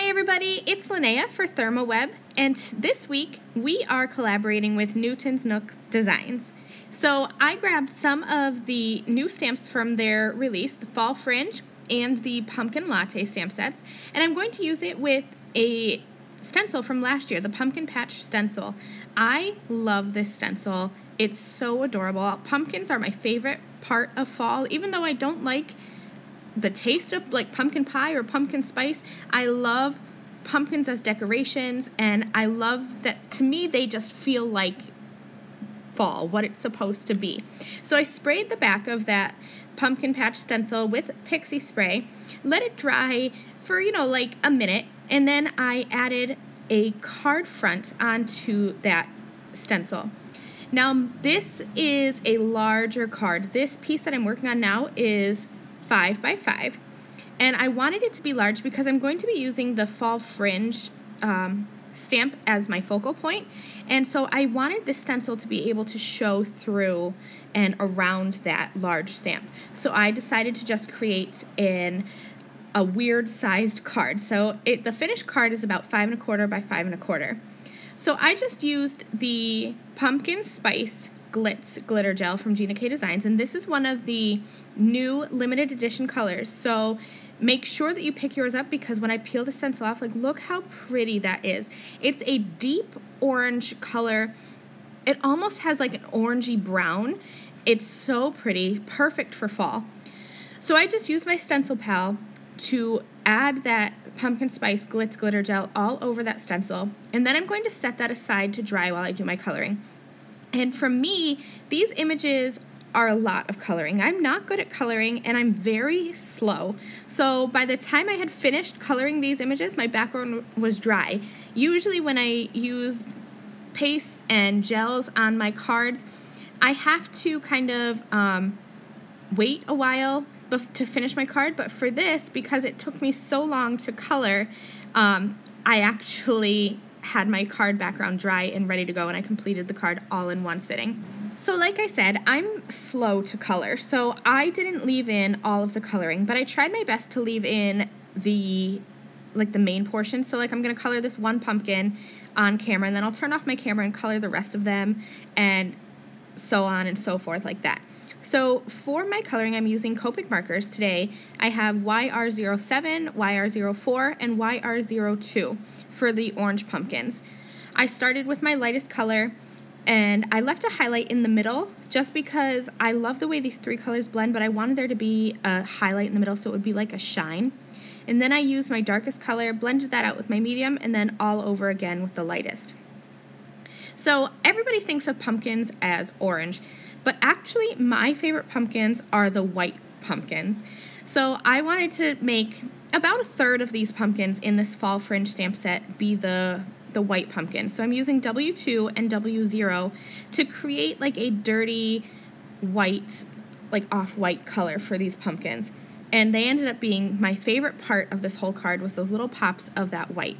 Hey everybody, it's Linnea for ThermOWeb, and this week we are collaborating with Newton's Nook Designs. So I grabbed some of the new stamps from their release, the Fall Fringe and the Pumpkin Latte stamp sets, and I'm going to use it with a stencil from last year, the Pumpkin Patch Stencil. I love this stencil. It's so adorable. Pumpkins are my favorite part of fall, even though I don't like the taste of like pumpkin pie or pumpkin spice. I love pumpkins as decorations, and I love that, to me, they just feel like fall, what it's supposed to be. So I sprayed the back of that Pumpkin Patch stencil with Pixie spray, let it dry for, like a minute, and then I added a card front onto that stencil. Now, this is a larger card. This piece that I'm working on now is 5 by 5, and I wanted it to be large because I'm going to be using the Fall Fringe stamp as my focal point, and so I wanted this stencil to be able to show through and around that large stamp. So I decided to just create a weird sized card. So the finished card is about 5 1/4 by 5 1/4. So I just used the Pumpkin Spice Glitz glitter gel from Gina K Designs, and this is one of the new limited edition colors. So make sure that you pick yours up, because when I peel the stencil off, look how pretty that is. It's a deep orange color. It almost has like an orangey brown. It's so pretty, perfect for fall. So I just used my stencil pal to add that Pumpkin Spice Glitz glitter gel all over that stencil, and then I'm going to set that aside to dry while I do my coloring. And for me, these images are a lot of coloring. I'm not good at coloring, and I'm very slow. So by the time I had finished coloring these images, my background was dry. Usually when I use pastes and gels on my cards, I have to kind of wait a while to finish my card. But for this, because it took me so long to color, I actually had my card background dry and ready to go, and I completed the card all in one sitting. So like I said, I'm slow to color, so I didn't leave in all of the coloring, but I tried my best to leave in the main portion. So I'm going to color this one pumpkin on camera, and then I'll turn off my camera and color the rest of them, and so on and so forth like that. So for my coloring, I'm using Copic markers today. I have YR07, YR04, and YR02 for the orange pumpkins. I started with my lightest color, and I left a highlight in the middle just because I love the way these three colors blend, but I wanted there to be a highlight in the middle so it would be like a shine. And then I used my darkest color, blended that out with my medium, and then all over again with the lightest. So everybody thinks of pumpkins as orange, but actually my favorite pumpkins are the white pumpkins. So I wanted to make about 1/3 of these pumpkins in this Fall Fringe stamp set be the white pumpkin. So I'm using W2 and W0 to create like a dirty white, like off-white color for these pumpkins. And they ended up being my favorite part of this whole card, was those little pops of that white.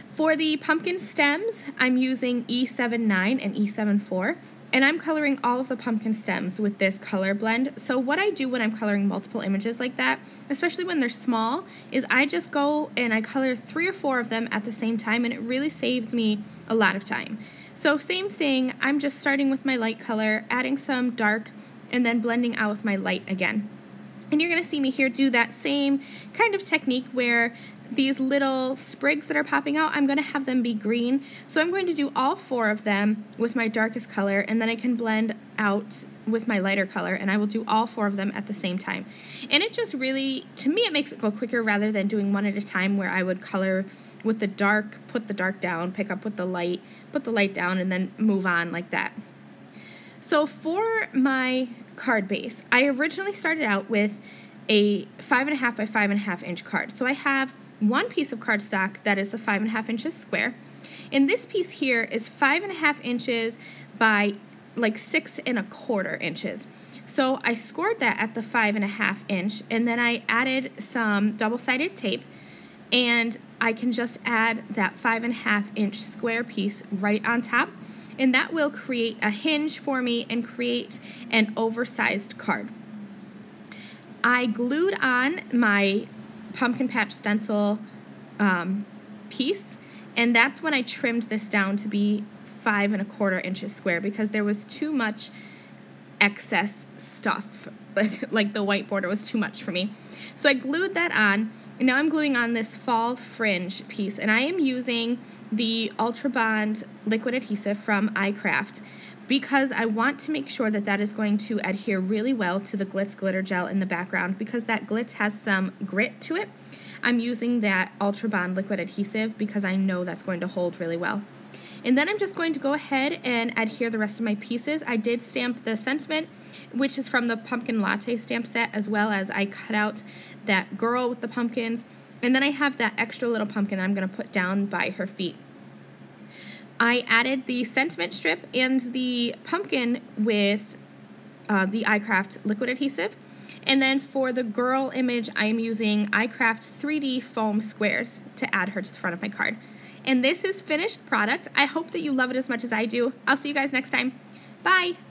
For the pumpkin stems, I'm using E79 and E74, and I'm coloring all of the pumpkin stems with this color blend. So what I do when I'm coloring multiple images like that, especially when they're small, is I just go and I color 3 or 4 of them at the same time, and it really saves me a lot of time. So same thing, I'm just starting with my light color, adding some dark, and then blending out with my light again. And you're going to see me here do that same kind of technique where these little sprigs that are popping out, I'm going to have them be green. So I'm going to do all 4 of them with my darkest color, and then I can blend out with my lighter color, and I will do all 4 of them at the same time. And it just really, to me, it makes it go quicker rather than doing one at a time where I would color with the dark, put the dark down, pick up with the light, put the light down, and then move on like that. So for my card base, I originally started out with a 5 1/2 by 5 1/2 inch card. So I have one piece of cardstock that is the 5 1/2 inches square, and this piece here is 5 1/2 inches by like 6 1/4 inches. So I scored that at the 5 1/2 inch, and then I added some double-sided tape, and I can just add that 5 1/2 inch square piece right on top, and that will create a hinge for me and create an oversized card. I glued on my Pumpkin Patch stencil piece, and that's when I trimmed this down to be 5 1/4 inches square because there was too much excess stuff. Like the white border was too much for me. So I glued that on, and now I'm gluing on this fall fringe piece, and I am using the Ultra Bond liquid adhesive from iCraft because I want to make sure that that is going to adhere really well to the Glitz glitter gel in the background because that Glitz has some grit to it. I'm using that Ultra Bond liquid adhesive because I know that's going to hold really well. And then I'm just going to go ahead and adhere the rest of my pieces. I did stamp the sentiment, which is from the Pumpkin Latte stamp set, as well as I cut out that girl with the pumpkins. And then I have that extra little pumpkin that I'm going to put down by her feet. I added the sentiment strip and the pumpkin with the iCraft liquid adhesive. And then for the girl image, I am using iCraft 3D foam squares to add her to the front of my card. And this is finished product. I hope that you love it as much as I do. I'll see you guys next time. Bye!